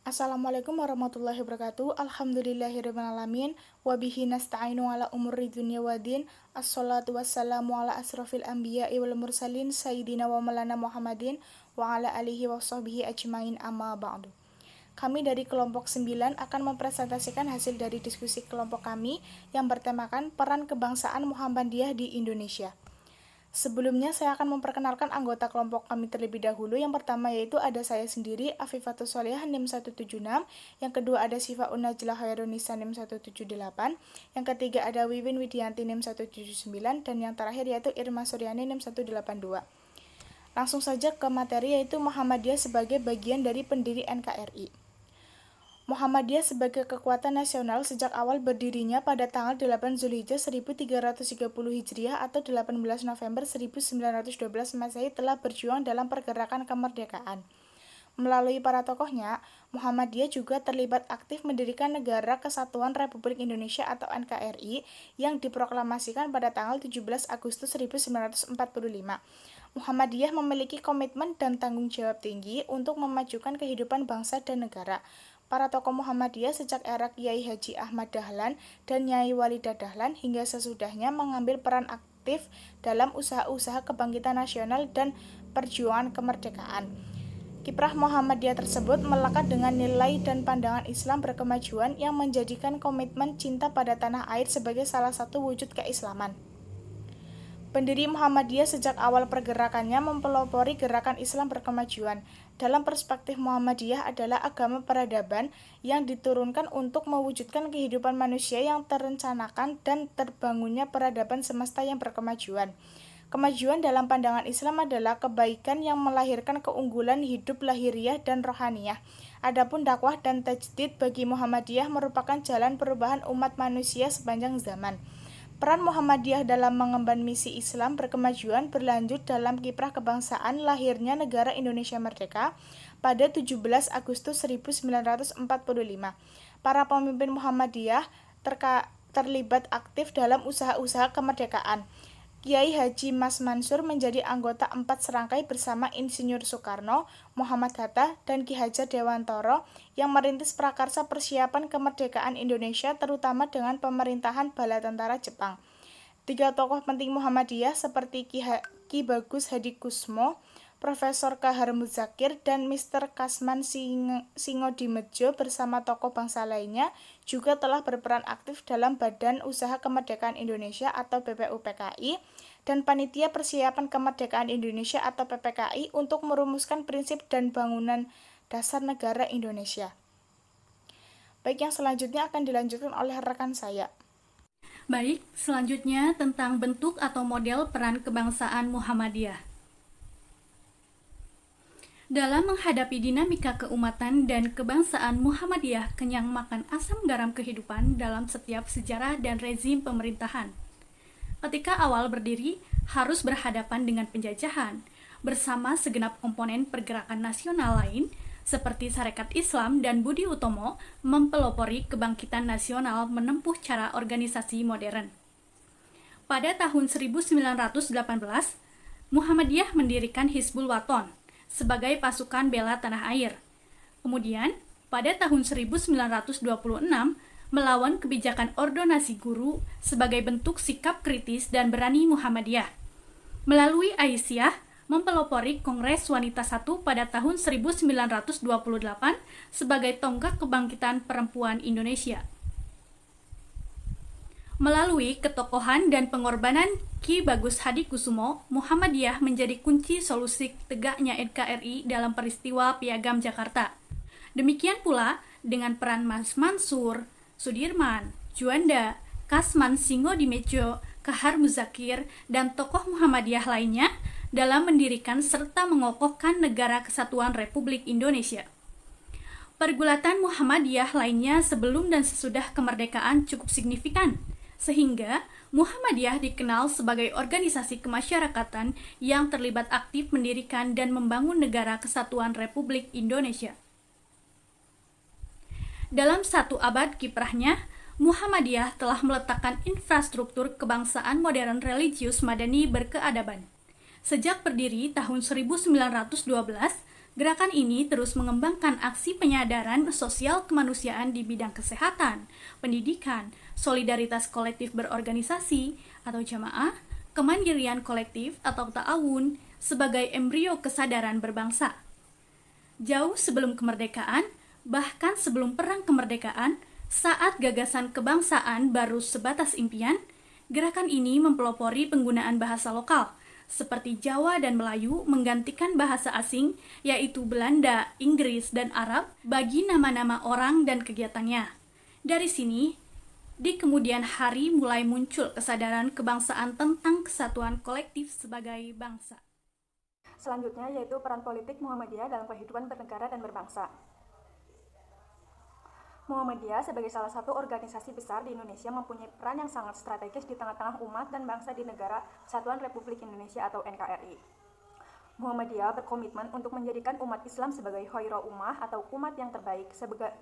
Assalamualaikum warahmatullahi wabarakatuh. Alhamdulillahirrahmanirrahim. Wabihi nasta'inu ala umuri dunya waddin. Assalatu wassalamu ala asrafil anbiya'i wal mursalin Sayyidina wa malana Muhammadin wa ala alihi wa sahbihi ajmain amma ba'du. Kami dari kelompok 9 akan mempresentasikan hasil dari diskusi kelompok kami yang bertemakan peran kebangsaan Muhammadiyah di Indonesia. Sebelumnya saya akan memperkenalkan anggota kelompok kami terlebih dahulu. Yang pertama yaitu ada saya sendiri, Afifatus Solihah NIM 176. Yang kedua ada Sifaun Najlah Hairunisa NIM 178. Yang ketiga ada Wiwin Widianti NIM 179. Dan yang terakhir yaitu Irma Suryani NIM 182. Langsung saja ke materi, yaitu Muhammadiyah sebagai bagian dari pendiri NKRI. Muhammadiyah sebagai kekuatan nasional sejak awal berdirinya pada tanggal 8 Zulhijjah 1330 Hijriah atau 18 November 1912 Masehi telah berjuang dalam pergerakan kemerdekaan. Melalui para tokohnya, Muhammadiyah juga terlibat aktif mendirikan Negara Kesatuan Republik Indonesia atau NKRI yang diproklamasikan pada tanggal 17 Agustus 1945. Muhammadiyah memiliki komitmen dan tanggung jawab tinggi untuk memajukan kehidupan bangsa dan negara. Para tokoh Muhammadiyah sejak era Kiai Haji Ahmad Dahlan dan Nyai Walidah Dahlan hingga sesudahnya mengambil peran aktif dalam usaha-usaha kebangkitan nasional dan perjuangan kemerdekaan. Kiprah Muhammadiyah tersebut melekat dengan nilai dan pandangan Islam berkemajuan yang menjadikan komitmen cinta pada tanah air sebagai salah satu wujud keislaman. Pendiri Muhammadiyah sejak awal pergerakannya mempelopori gerakan Islam berkemajuan. Dalam perspektif Muhammadiyah adalah agama peradaban yang diturunkan untuk mewujudkan kehidupan manusia yang terencanakan dan terbangunnya peradaban semesta yang berkemajuan. Kemajuan dalam pandangan Islam adalah kebaikan yang melahirkan keunggulan hidup lahiriah dan rohaniyah. Adapun dakwah dan tajdid bagi Muhammadiyah merupakan jalan perubahan umat manusia sepanjang zaman. Peran Muhammadiyah dalam mengemban misi Islam berkemajuan berlanjut dalam kiprah kebangsaan lahirnya negara Indonesia Merdeka pada 17 Agustus 1945. Para pemimpin Muhammadiyah terlibat aktif dalam usaha-usaha kemerdekaan. Kiai Haji Mas Mansur menjadi anggota 4 serangkai bersama Insinyur Soekarno, Muhammad Hatta, dan Ki Hajar Dewantoro yang merintis prakarsa persiapan kemerdekaan Indonesia terutama dengan pemerintahan bala tentara Jepang. 3 tokoh penting Muhammadiyah seperti Ki Bagus Hadikusmo, Profesor Kahar Muzakir, dan Mr. Kasman Singodimedjo bersama tokoh bangsa lainnya juga telah berperan aktif dalam Badan Usaha Kemerdekaan Indonesia atau BPUPKI dan Panitia Persiapan Kemerdekaan Indonesia atau PPKI untuk merumuskan prinsip dan bangunan dasar negara Indonesia. Baik, yang selanjutnya akan dilanjutkan oleh rekan saya. Baik, selanjutnya tentang bentuk atau model peran kebangsaan Muhammadiyah. Dalam menghadapi dinamika keumatan dan kebangsaan, Muhammadiyah kenyang makan asam garam kehidupan dalam setiap sejarah dan rezim pemerintahan. Ketika awal berdiri, harus berhadapan dengan penjajahan, bersama segenap komponen pergerakan nasional lain, seperti Sarekat Islam dan Budi Utomo, mempelopori kebangkitan nasional menempuh cara organisasi modern. Pada tahun 1918, Muhammadiyah mendirikan Hizbul Wathan sebagai pasukan bela tanah air. Kemudian, pada tahun 1926, melawan kebijakan ordonasi guru sebagai bentuk sikap kritis dan berani Muhammadiyah. Melalui Aisyah, mempelopori Kongres Wanita I pada tahun 1928 sebagai tonggak kebangkitan perempuan Indonesia. Melalui ketokohan dan pengorbanan Ki Bagus Hadikusumo, Muhammadiyah menjadi kunci solusi tegaknya NKRI dalam peristiwa Piagam Jakarta. Demikian pula dengan peran Mas Mansur, Sudirman, Juanda, Kasman Singodimedjo, Kahar Muzakir, dan tokoh Muhammadiyah lainnya dalam mendirikan serta mengokohkan Negara Kesatuan Republik Indonesia. Pergulatan Muhammadiyah lainnya sebelum dan sesudah kemerdekaan cukup signifikan, sehingga Muhammadiyah dikenal sebagai organisasi kemasyarakatan yang terlibat aktif mendirikan dan membangun Negara Kesatuan Republik Indonesia. Dalam 1 abad kiprahnya, Muhammadiyah telah meletakkan infrastruktur kebangsaan modern religius madani berkeadaban. Sejak berdiri tahun 1912, Gerakan ini terus mengembangkan aksi penyadaran sosial kemanusiaan di bidang kesehatan, pendidikan, solidaritas kolektif berorganisasi atau jamaah, kemandirian kolektif atau ta'awun sebagai embrio kesadaran berbangsa. Jauh sebelum kemerdekaan, bahkan sebelum perang kemerdekaan, saat gagasan kebangsaan baru sebatas impian, gerakan ini mempelopori penggunaan bahasa lokal, seperti Jawa dan Melayu menggantikan bahasa asing, yaitu Belanda, Inggris, dan Arab, bagi nama-nama orang dan kegiatannya. Dari sini, di kemudian hari mulai muncul kesadaran kebangsaan tentang kesatuan kolektif sebagai bangsa. Selanjutnya yaitu peran politik Muhammadiyah dalam kehidupan bernegara dan berbangsa. Muhammadiyah sebagai salah satu organisasi besar di Indonesia mempunyai peran yang sangat strategis di tengah-tengah umat dan bangsa di negara Kesatuan Republik Indonesia atau NKRI. Muhammadiyah berkomitmen untuk menjadikan umat Islam sebagai khairul ummah atau umat yang terbaik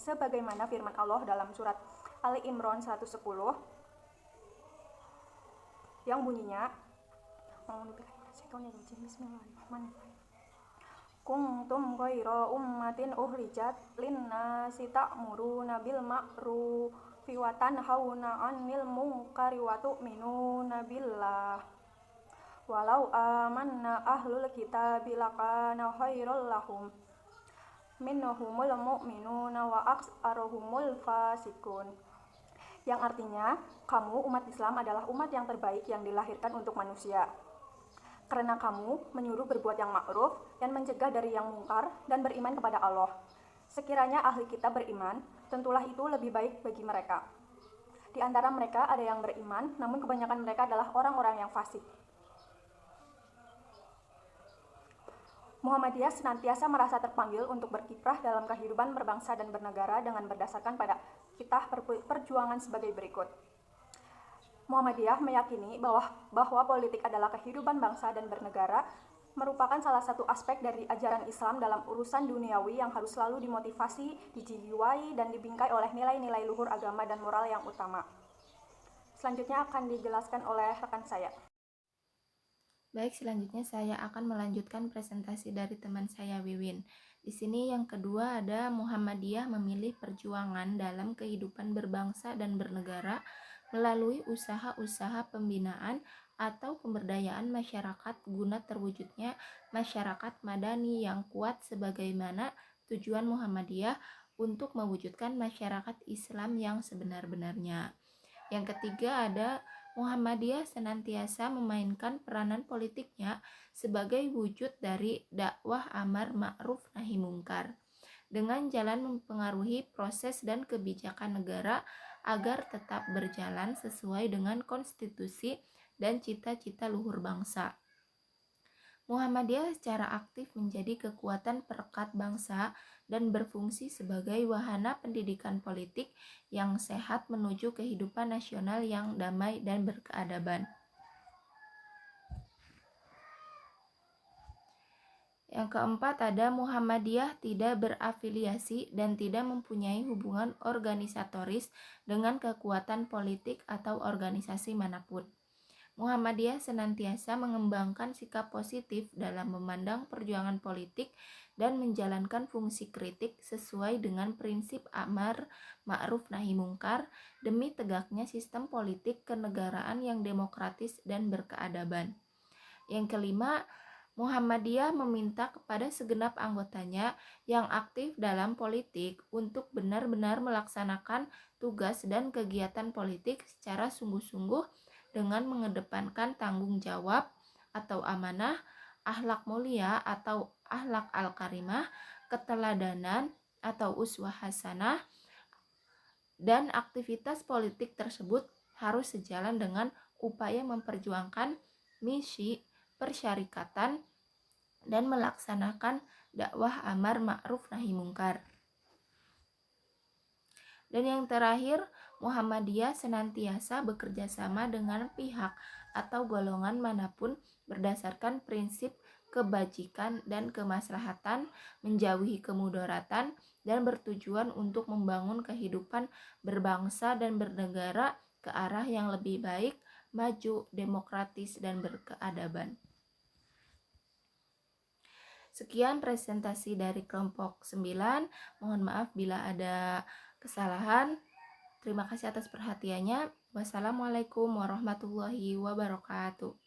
sebagaimana firman Allah dalam surat Ali Imran 110 yang bunyinya Bismillahirrahmanirrahim. Kuntum khairu ummatin ukhrijat linnasi ta'muruna bil ma'rufi wa tanhauna 'anil munkari wa tu'minuna billah. Walau amanna ahlul kitabi lakana khairul lahum minhumul mu'minuna wa aktsaruhumul fasikun. Yang artinya, kamu umat Islam adalah umat yang terbaik yang dilahirkan untuk manusia. Karena kamu menyuruh berbuat yang ma'ruf dan mencegah dari yang mungkar dan beriman kepada Allah. Sekiranya ahli kitab beriman, tentulah itu lebih baik bagi mereka. Di antara mereka ada yang beriman, namun kebanyakan mereka adalah orang-orang yang fasik. Muhammadiyah senantiasa merasa terpanggil untuk berkiprah dalam kehidupan berbangsa dan bernegara dengan berdasarkan pada kitab perjuangan sebagai berikut. Muhammadiyah meyakini bahwa politik adalah kehidupan bangsa dan bernegara merupakan salah satu aspek dari ajaran Islam dalam urusan duniawi yang harus selalu dimotivasi, dijiwai, dan dibingkai oleh nilai-nilai luhur agama dan moral yang utama. Selanjutnya akan dijelaskan oleh rekan saya. Baik, selanjutnya saya akan melanjutkan presentasi dari teman saya Wiwin. Di sini yang kedua ada Muhammadiyah memilih perjuangan dalam kehidupan berbangsa dan bernegara melalui usaha-usaha pembinaan atau pemberdayaan masyarakat guna terwujudnya masyarakat madani yang kuat sebagaimana tujuan Muhammadiyah untuk mewujudkan masyarakat Islam yang sebenar-benarnya. Yang ketiga ada Muhammadiyah senantiasa memainkan peranan politiknya sebagai wujud dari dakwah amar ma'ruf nahi mungkar dengan jalan mempengaruhi proses dan kebijakan negara agar tetap berjalan sesuai dengan konstitusi dan cita-cita luhur bangsa. Muhammadiyah secara aktif menjadi kekuatan perekat bangsa dan berfungsi sebagai wahana pendidikan politik yang sehat menuju kehidupan nasional yang damai dan berkeadaban. Yang keempat ada Muhammadiyah tidak berafiliasi dan tidak mempunyai hubungan organisatoris dengan kekuatan politik atau organisasi manapun. Muhammadiyah senantiasa mengembangkan sikap positif dalam memandang perjuangan politik dan menjalankan fungsi kritik sesuai dengan prinsip amar ma'ruf nahi mungkar demi tegaknya sistem politik kenegaraan yang demokratis dan berkeadaban. Yang kelima, Muhammadiyah meminta kepada segenap anggotanya yang aktif dalam politik untuk benar-benar melaksanakan tugas dan kegiatan politik secara sungguh-sungguh dengan mengedepankan tanggung jawab atau amanah, akhlak mulia atau akhlak al-karimah, keteladanan atau uswah hasanah, dan aktivitas politik tersebut harus sejalan dengan upaya memperjuangkan misi persyarikatan dan melaksanakan dakwah amar ma'ruf nahi mungkar. Dan yang terakhir, Muhammadiyah senantiasa bekerja sama dengan pihak atau golongan manapun berdasarkan prinsip kebajikan dan kemaslahatan, menjauhi kemudaratan, dan bertujuan untuk membangun kehidupan berbangsa dan bernegara ke arah yang lebih baik, maju, demokratis, dan berkeadaban. Sekian presentasi dari kelompok 9. Mohon maaf bila ada kesalahan. Terima kasih atas perhatiannya. Wassalamualaikum warahmatullahi wabarakatuh.